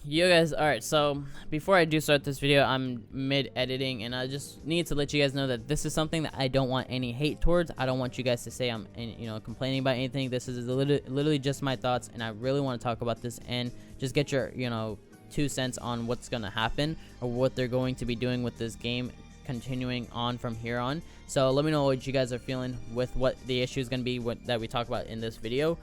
Yo guys, alright, so before I do start this video, I'm mid editing and I just need to let you guys know that this is something that I don't want any hate towards. I don't want you guys to say I'm complaining about anything. This is literally just my thoughts, and I really want to talk about this and just get your 2 cents on what's gonna happen or what they're going to be doing with this game continuing on from here on. So let me know what you guys are feeling with what the issue is gonna be that we talk about in this video.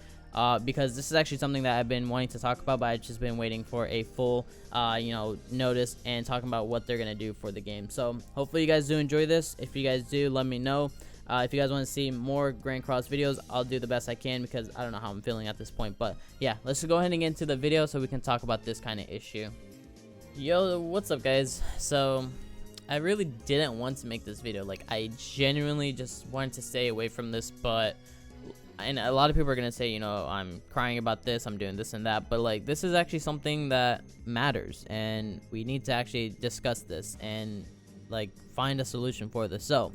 Because this is actually something that I've been wanting to talk about, but I've just been waiting for a full, notice and talking about what they're gonna do for the game. So hopefully you guys do enjoy this. If you guys do, let me know. If you guys want to see more Grand Cross videos, I'll do the best I can because I don't know how I'm feeling at this point. But yeah, let's just go ahead and get into the video so we can talk about this kind of issue. Yo, what's up, guys? So I really didn't want to make this video. Like, I genuinely just wanted to stay away from this, but and a lot of people are gonna say, I'm crying about this, I'm doing this and that, but like, this is actually something that matters and we need to actually discuss this and like find a solution for this. So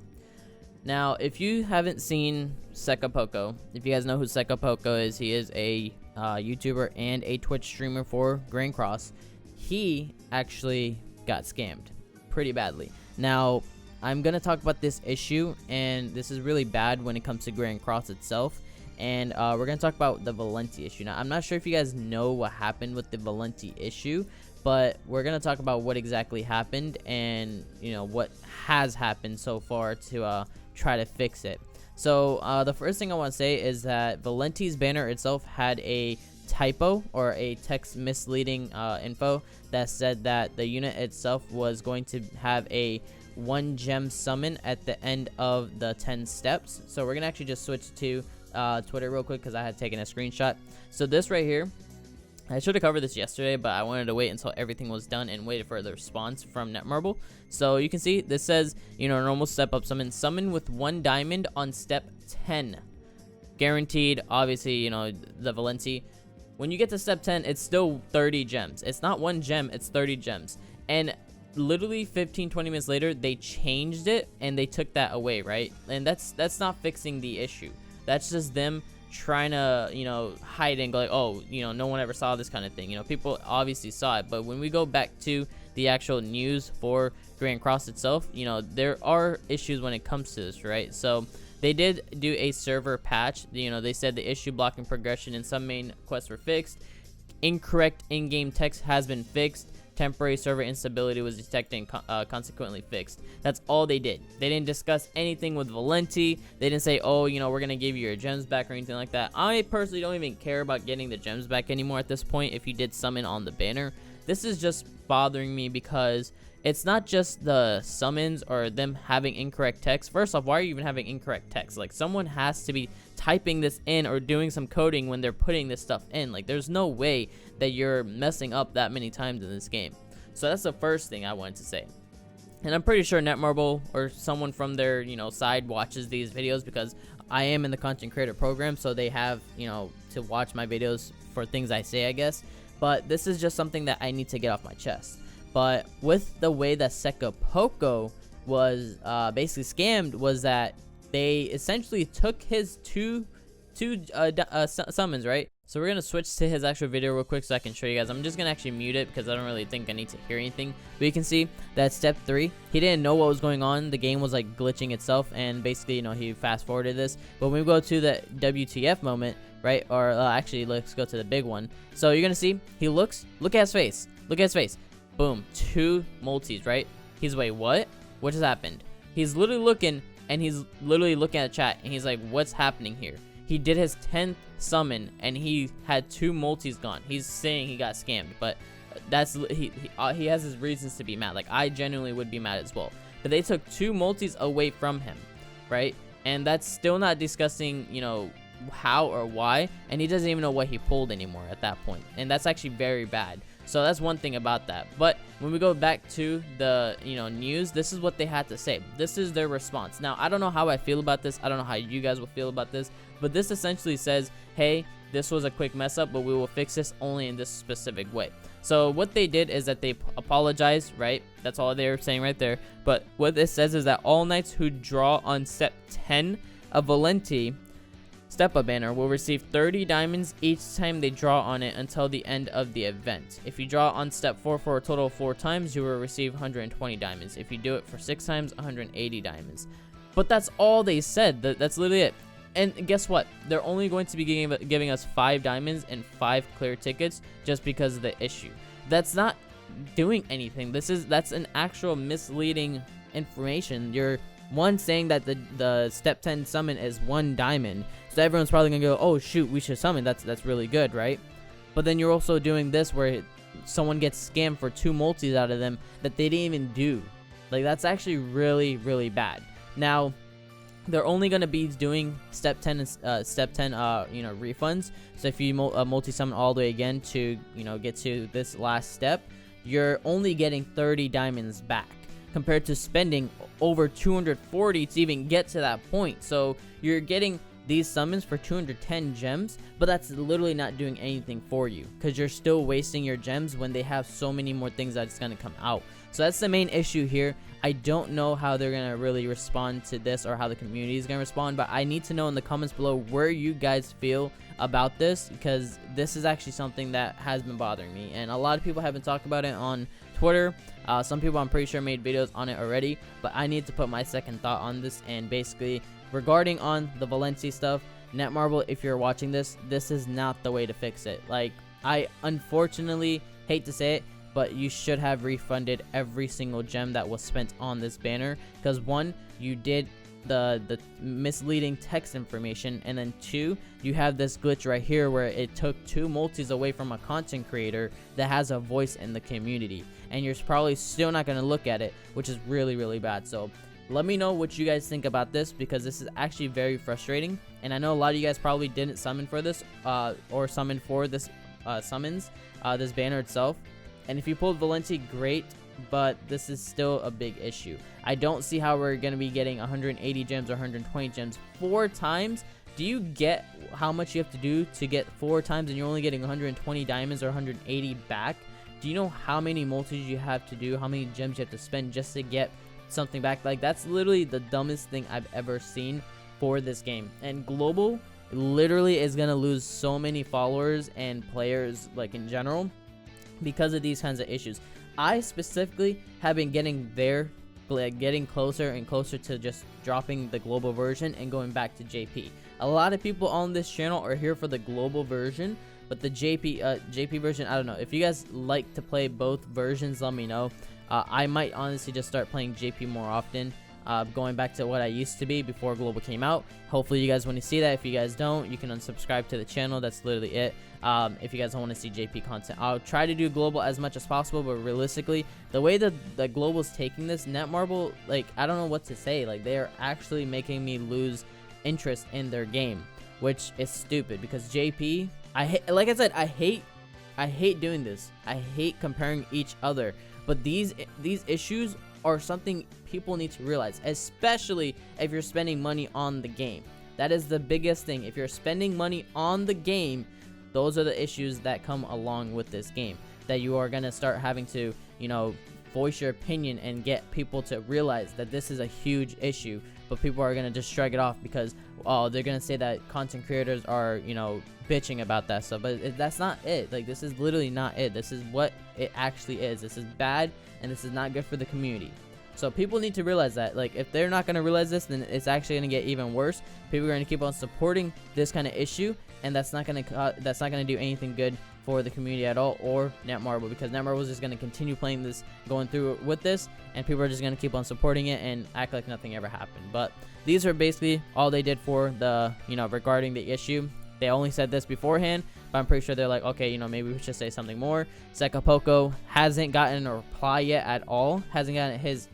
now, if you haven't seen Sekapoko, if you guys know who Sekapoko is, he is a YouTuber and a Twitch streamer for Grand Cross. He actually got scammed pretty badly. Now, I'm gonna talk about this issue, and this is really bad when it comes to Grand Cross itself. And we're gonna talk about the Valenti issue. Now, I'm not sure if you guys know what happened with the Valenti issue, but we're gonna talk about what exactly happened and what has happened so far to try to fix it. So the first thing I want to say is that Valenti's banner itself had a typo or a text misleading info that said that the unit itself was going to have a 1 gem summon at the end of the 10 steps. So we're gonna actually just switch to Twitter real quick because I had taken a screenshot. So this right here, I should have covered this yesterday, but I wanted to wait until everything was done and waited for the response from Netmarble. So you can see this says, normal step up summon with 1 diamond on step 10. Guaranteed, obviously, the Valenti. When you get to step 10, it's still 30 gems. It's not 1 gem, it's 30 gems. And literally 15-20 minutes later, they changed it and they took that away, right? And that's not fixing the issue. That's just them trying to hide and go like, oh, no one ever saw this kind of thing. People obviously saw it, but when we go back to the actual news for Grand Cross itself, there are issues when it comes to this, right? So they did do a server patch. They said the issue blocking progression in some main quests were fixed. Incorrect in-game text has been fixed. Temporary server instability was detected and consequently fixed. That's all they did. They didn't discuss anything with Valenti. They didn't say, oh, we're gonna give you your gems back or anything like that. I personally don't even care about getting the gems back anymore at this point if you did summon on the banner. This is just bothering me because it's not just the summons or them having incorrect text. First off, why are you even having incorrect text? Like, someone has to be typing this in or doing some coding when they're putting this stuff in. Like, there's no way that you're messing up that many times in this game. So that's the first thing I wanted to say. And I'm pretty sure Netmarble or someone from their side watches these videos because I am in the content creator program, so they have to watch my videos for things I say, I guess. But this is just something that I need to get off my chest. But with the way that Sekapoko was basically scammed was that they essentially took his two summons, right? So we're going to switch to his actual video real quick so I can show you guys. I'm just going to actually mute it because I don't really think I need to hear anything. But you can see that step 3, he didn't know what was going on. The game was like glitching itself, and basically, he fast forwarded this. But when we go to the WTF moment, right? Or actually, let's go to the big one. So you're going to see he look at his face. Look at his face. Boom, 2 multis, right? He's, wait, what? What just happened? He's literally looking, and he's literally looking at chat, and he's like, what's happening here? He did his 10th summon, and he had 2 multis gone. He's saying he got scammed, but he has his reasons to be mad. Like, I genuinely would be mad as well. But they took 2 multis away from him, right? And that's still not discussing, how or why, and he doesn't even know what he pulled anymore at that point. And that's actually very bad. So that's one thing about that. But when we go back to the news, this is what they had to say. This is their response. Now, I don't know how I feel about this. I don't know how you guys will feel about this, but this essentially says, hey, this was a quick mess up, but we will fix this only in this specific way. So what they did is that they apologized, right? That's all they were saying right there. But what this says is that all knights who draw on step 10 of Valenti step up banner will receive 30 diamonds each time they draw on it until the end of the event. If you draw on step 4 for a total of 4 times, you will receive 120 diamonds. If you do it for 6 times, 180 diamonds. But that's all they said. That's literally it. And guess what? They're only going to be giving us 5 diamonds and 5 clear tickets just because of the issue. That's not doing anything. That's an actual misleading information. You're saying that the step 10 summon is 1 diamond, so everyone's probably gonna go, oh shoot, we should summon. That's really good, right? But then you're also doing this where someone gets scammed for 2 multis out of them that they didn't even do. Like, that's actually really, really bad. Now, they're only going to be doing step 10 refunds. So if you multi-summon all the way again to, get to this last step, you're only getting 30 diamonds back compared to spending over 240 to even get to that point. So you're getting these summons for 210 gems, but that's literally not doing anything for you because you're still wasting your gems when they have so many more things that's going to come out. So that's the main issue here. I don't know how they're going to really respond to this or how the community is going to respond, but I need to know in the comments below where you guys feel about this, because this is actually something that has been bothering me, and a lot of people have been talking about it on Twitter. Some people, I'm pretty sure, made videos on it already, but I need to put my second thought on this. And basically, regarding on the Valenti stuff, Netmarble, if you're watching this, this is not the way to fix it. Like, I unfortunately hate to say it, but you should have refunded every single gem that was spent on this banner, because 1, you did the misleading text information, and then 2, you have this glitch right here where it took 2 multis away from a content creator that has a voice in the community, and you're probably still not going to look at it, which is really, really bad. So let me know what you guys think about this, because this is actually very frustrating, and I know a lot of you guys probably didn't summon for this or summon for this this banner itself. And if you pulled Valenti, great, but this is still a big issue. I don't see how we're going to be getting 180 gems or 120 gems 4 times. Do you get how much you have to do to get 4 times and you're only getting 120 diamonds or 180 back? Do you know how many multis you have to do, how many gems you have to spend just to get something back? Like, that's literally the dumbest thing I've ever seen for this game. And Global literally is going to lose so many followers and players, like, in general, because of these kinds of issues. I specifically have been getting closer and closer to just dropping the global version and going back to JP. A lot of people on this channel are here for the global version, but the JP version, I don't know. If you guys like to play both versions, let me know. I might honestly just start playing JP more often, going back to what I used to be before Global came out. Hopefully you guys want to see that. If you guys don't, you can unsubscribe to the channel. That's literally it. If you guys don't want to see JP content, I'll try to do Global as much as possible, but realistically, the way that the Global's taking this, Netmarble, like, I don't know what to say. Like, they are actually making me lose interest in their game, which is stupid, because JP, like I said, I hate doing this. I hate comparing each other, but these issues are something people need to realize, especially if you're spending money on the game. That is the biggest thing. If you're spending money on the game, those are the issues that come along with this game, that you are going to start having to, voice your opinion and get people to realize that this is a huge issue. But people are going to just shrug it off because, oh, they're going to say that content creators are, bitching about that stuff. But that's not it. Like, this is literally not it. This is what it actually is. This is bad, and this is not good for the community. So people need to realize that. Like, if they're not going to realize this, then it's actually going to get even worse. People are going to keep on supporting this kind of issue, and that's not going to do anything good for the community at all, or Netmarble, because Netmarble is just going to continue playing this, going through with this, and people are just going to keep on supporting it and act like nothing ever happened. But these are basically all they did for the, regarding the issue. They only said this beforehand, but I'm pretty sure they're like, okay, maybe we should say something more. Sekapoko hasn't gotten a reply yet at all, hasn't gotten his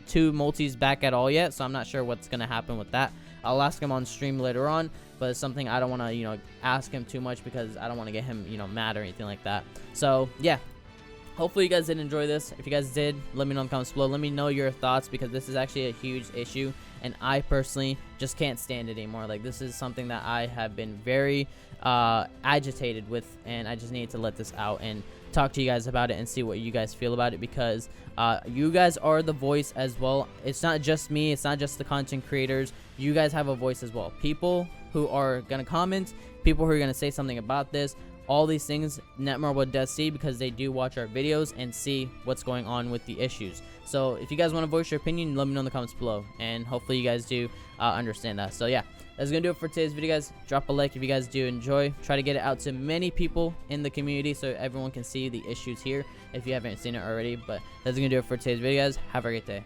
two multis back at all yet, so I'm not sure what's going to happen with that. I'll ask him on stream later on, but it's something I don't want to, ask him too much, because I don't want to get him, mad or anything like that. So, yeah. Hopefully you guys did enjoy this. If you guys did, let me know in the comments below. Let me know your thoughts, because this is actually a huge issue, and I personally just can't stand it anymore. Like, this is something that I have been very agitated with, and I just needed to let this out and talk to you guys about it and see what you guys feel about it, because you guys are the voice as well. It's not just me, it's not just the content creators. You guys have a voice as well. People who are gonna comment, people who are gonna say something about this. All these things Netmarble does see, because they do watch our videos and see what's going on with the issues. So if you guys want to voice your opinion, let me know in the comments below, and hopefully you guys do understand that. So yeah, that's gonna do it for today's video, guys. Drop a like if you guys do enjoy. Try to get it out to many people in the community so everyone can see the issues here if you haven't seen it already. But that's gonna do it for today's video, guys. Have a great day.